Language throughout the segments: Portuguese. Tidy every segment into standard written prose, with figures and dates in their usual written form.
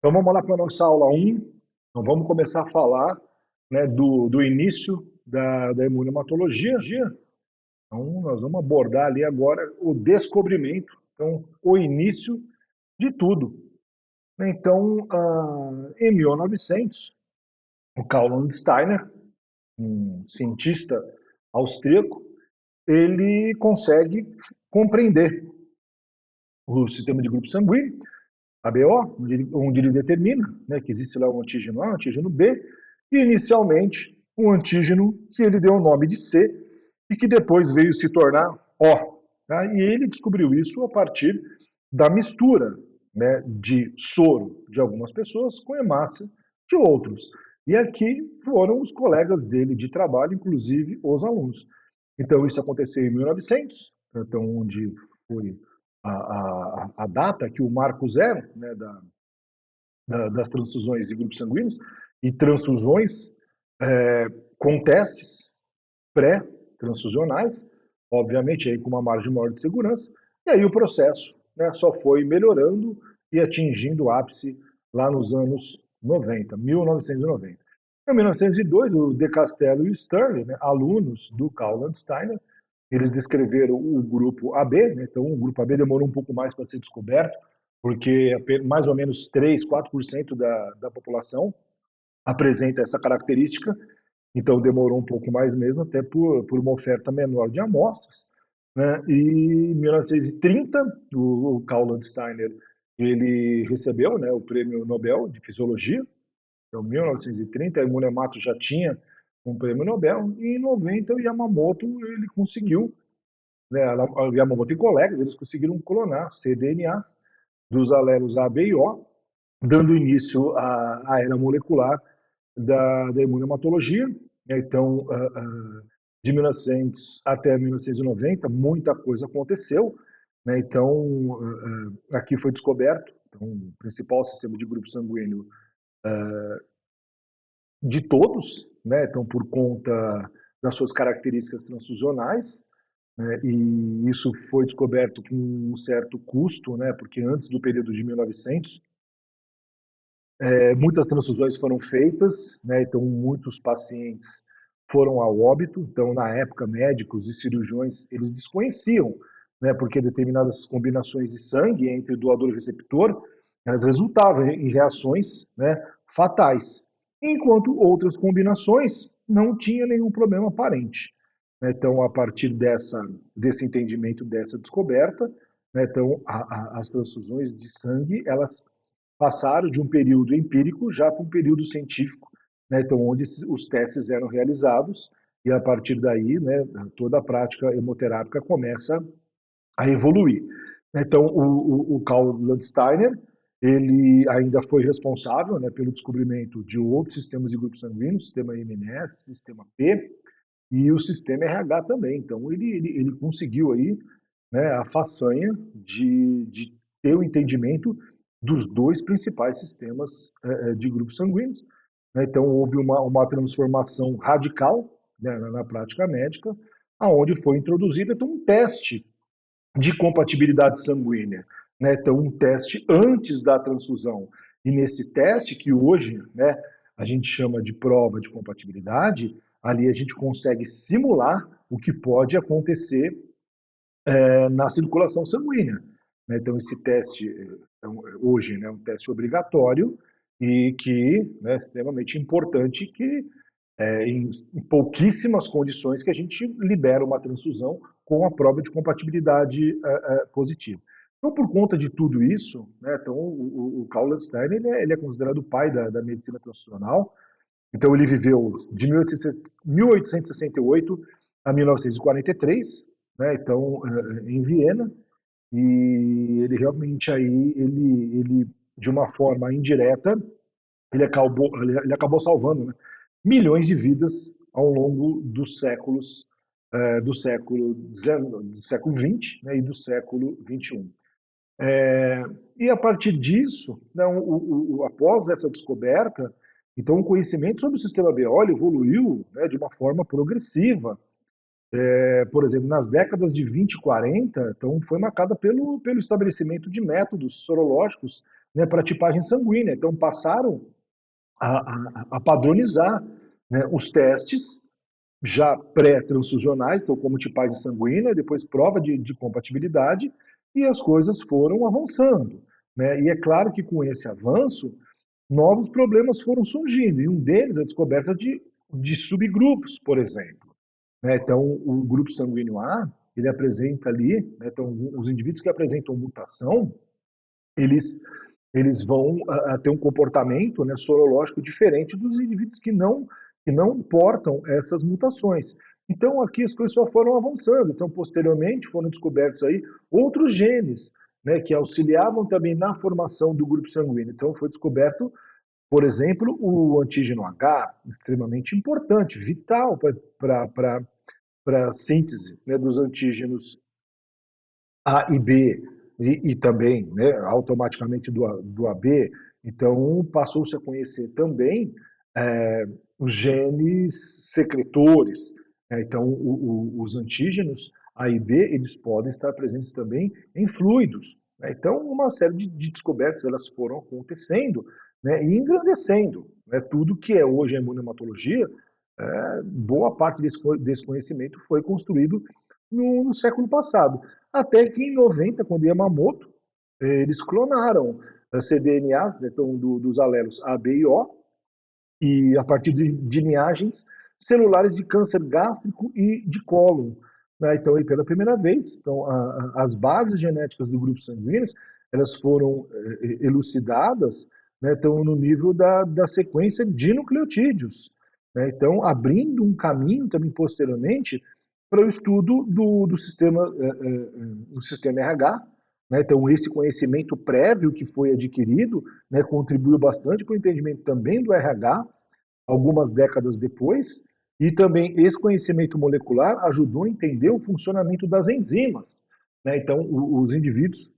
Então vamos lá para a nossa aula 1. Então vamos começar a falar, né, do início da imunohematologia. Então nós vamos abordar ali agora o descobrimento, então o início de tudo. Então, em 1900, o Karl Landsteiner, um cientista austríaco, ele consegue compreender o sistema de grupo sanguíneo, ABO, onde ele determina, né, que existe lá um antígeno A, um antígeno B, e inicialmente um antígeno que ele deu o nome de C e que depois veio se tornar O. Tá? E ele descobriu isso a partir da mistura, né, de soro de algumas pessoas com hemácia de outros. E aqui foram os colegas dele de trabalho, inclusive os alunos. Então isso aconteceu em 1900, então onde foi a data que o marco zero, né, das transfusões de grupos sanguíneos e transfusões com testes pré-transfusionais, obviamente aí com uma margem maior de segurança, e aí o processo, né, só foi melhorando e atingindo o ápice lá nos anos 90, 1990. Em 1902, o De Castello e o Stirling, né, alunos do Karl Landsteiner, eles descreveram o grupo AB, né, então o grupo AB demorou um pouco mais para ser descoberto, porque mais ou menos 3, 4% da população apresenta essa característica, então demorou um pouco mais mesmo, até por uma oferta menor de amostras. Né? E em 1930, o Karl Landsteiner ele recebeu, né, o Prêmio Nobel de Fisiologia. Então, em 1930, a Imunemato já tinha um Prêmio Nobel, e em 90 o Yamamoto ele conseguiu, né, o Yamamoto e colegas, eles conseguiram clonar cDNAs dos alelos A, B e O, dando início à era molecular da imunohematologia. Então, de 1900 até 1990, muita coisa aconteceu. Né? Então, aqui foi descoberto então, o principal sistema de grupo sanguíneo de todos, né? Então, por conta das suas características transfusionais, né? E isso foi descoberto com um certo custo, né? Porque antes do período de 1900, muitas transfusões foram feitas, né? Então muitos pacientes foram ao óbito. Então, na época, médicos e cirurgiões eles desconheciam, né? Porque determinadas combinações de sangue entre doador e receptor elas resultavam em reações, né, fatais, enquanto outras combinações não tinham nenhum problema aparente. Né? Então, a partir desse entendimento, dessa descoberta, né, então as transfusões de sangue elas passaram de um período empírico já para um período científico, né, então onde os testes eram realizados e a partir daí, né, toda a prática hemoterápica começa a evoluir. Então, o Karl Landsteiner, ele ainda foi responsável, né, pelo descobrimento de outros sistemas de grupos sanguíneos, sistema MNS, sistema P e o sistema RH também. Então, ele conseguiu aí, né, a façanha de ter o entendimento dos dois principais sistemas de grupos sanguíneos. Né? Então, houve uma transformação radical, né, na prática médica, aonde foi introduzido então, um teste de compatibilidade sanguínea. Né? Então, um teste antes da transfusão. E nesse teste, que hoje, né, a gente chama de prova de compatibilidade, ali a gente consegue simular o que pode acontecer na circulação sanguínea. Né? Então, esse teste, hoje, né, é um teste obrigatório e que é extremamente importante que em pouquíssimas condições que a gente libera uma transfusão com a prova de compatibilidade positiva. Então, por conta de tudo isso, né, então, o Karl Landsteiner ele é considerado o pai da medicina transfusional. Então, ele viveu de 1868 a 1943, né, então, em Viena, e ele realmente aí, ele de uma forma indireta, ele acabou salvando, né, milhões de vidas ao longo dos séculos, do século XX, né, e do século XXI. E a partir disso, né, após essa descoberta, então o conhecimento sobre o sistema B evoluiu, né, de uma forma progressiva. Por exemplo, nas décadas de 20 e 40, então foi marcada pelo estabelecimento de métodos sorológicos, né, para tipagem sanguínea. Então passaram a padronizar, né, os testes já pré-transfusionais, então como tipagem sanguínea, depois prova de compatibilidade, e as coisas foram avançando, né? E é claro que com esse avanço, novos problemas foram surgindo, e um deles é a descoberta de subgrupos, por exemplo, né? Então, o grupo sanguíneo A, ele apresenta ali, né, então, os indivíduos que apresentam mutação, eles, eles vão ter um comportamento, né, sorológico diferente dos indivíduos que não portam essas mutações. Então, aqui as coisas só foram avançando. Então, posteriormente, foram descobertos aí outros genes, né, que auxiliavam também na formação do grupo sanguíneo. Então, foi descoberto, por exemplo, o antígeno H, extremamente importante, vital para a síntese, né, dos antígenos A e B, e também, né, automaticamente do AB. Então, passou-se a conhecer também os genes secretores, né? Então, os antígenos A e B, eles podem estar presentes também em fluidos, né? Então, uma série de descobertas elas foram acontecendo, né, e engrandecendo, né, tudo que é hoje a imunohematologia. Boa parte desse conhecimento foi construído no século passado. Até que em 90, quando Yamamoto, eles clonaram cDNAs, né, então, dos alelos A, B e O, e a partir de linhagens celulares de câncer gástrico e de cólon. Né? Então, aí, pela primeira vez, então, as bases genéticas do grupo sanguíneo elas foram elucidadas, né, então, no nível da sequência de nucleotídeos. Né? Então, abrindo um caminho também posteriormente para o estudo do sistema RH. Né? Então, esse conhecimento prévio que foi adquirido, né, contribuiu bastante para o entendimento também do RH, algumas décadas depois, e também esse conhecimento molecular ajudou a entender o funcionamento das enzimas. Né? Então, os indivíduos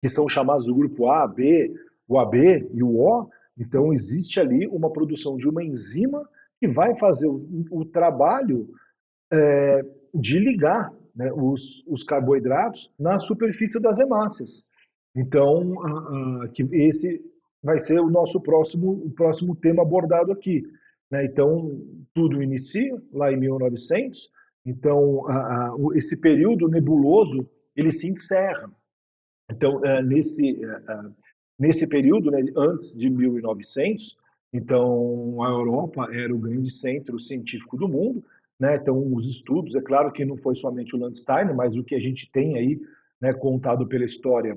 que são chamados do grupo A, B, o AB e o O, então existe ali uma produção de uma enzima que vai fazer o trabalho de ligar, né, os carboidratos na superfície das hemácias. Então, que esse vai ser o próximo tema abordado aqui. Né? Então, tudo inicia lá em 1900, então esse período nebuloso ele se encerra. Então, nesse período, né, antes de 1900, então a Europa era o grande centro científico do mundo, né? Então os estudos, é claro que não foi somente o Landsteiner, mas o que a gente tem aí, né, contado pela história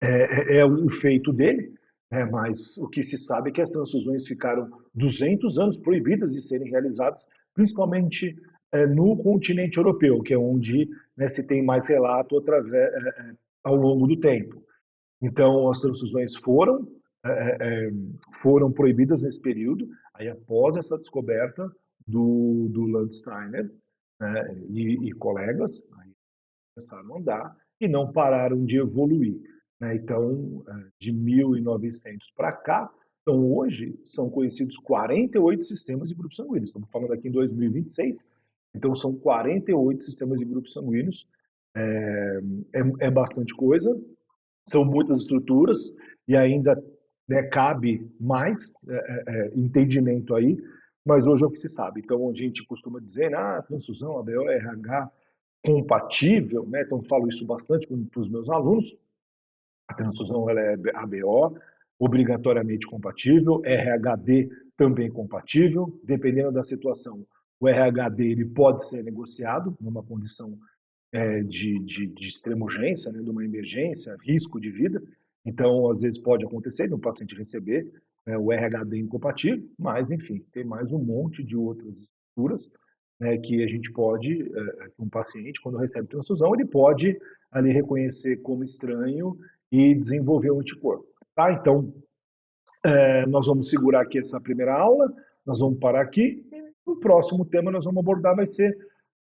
é o feito dele, né? Mas o que se sabe é que as transfusões ficaram 200 anos proibidas de serem realizadas, principalmente no continente europeu, que é onde, né, se tem mais relato ao longo do tempo. Então, as transfusões foram proibidas nesse período, aí após essa descoberta do Landsteiner, né, e colegas, aí começaram a andar e não pararam de evoluir. Né? Então, de 1900 para cá, então hoje são conhecidos 48 sistemas de grupos sanguíneos. Estamos falando aqui em 2026, então são 48 sistemas de grupos sanguíneos. É bastante coisa, são muitas estruturas e ainda, né, cabe mais entendimento aí, mas hoje é o que se sabe. Então, a gente costuma dizer, transfusão ABO é RH compatível, né? Então, falo isso bastante para os meus alunos. A transfusão ela é ABO, obrigatoriamente compatível, RHD também compatível, dependendo da situação. O RHD ele pode ser negociado numa condição de extrema urgência, né, de uma emergência, risco de vida. Então, às vezes pode acontecer de um paciente receber o RHD incompatível, mas, enfim, tem mais um monte de outras estruturas, né, que a gente pode, um paciente, quando recebe transfusão, ele pode ali reconhecer como estranho e desenvolver um anticorpo. Tá? Então, nós vamos segurar aqui essa primeira aula, nós vamos parar aqui, e o próximo tema nós vamos abordar vai ser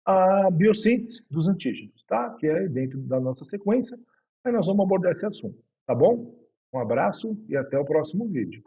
a biossíntese dos antígenos, tá? Que é dentro da nossa sequência, aí nós vamos abordar esse assunto, tá bom? Um abraço e até o próximo vídeo.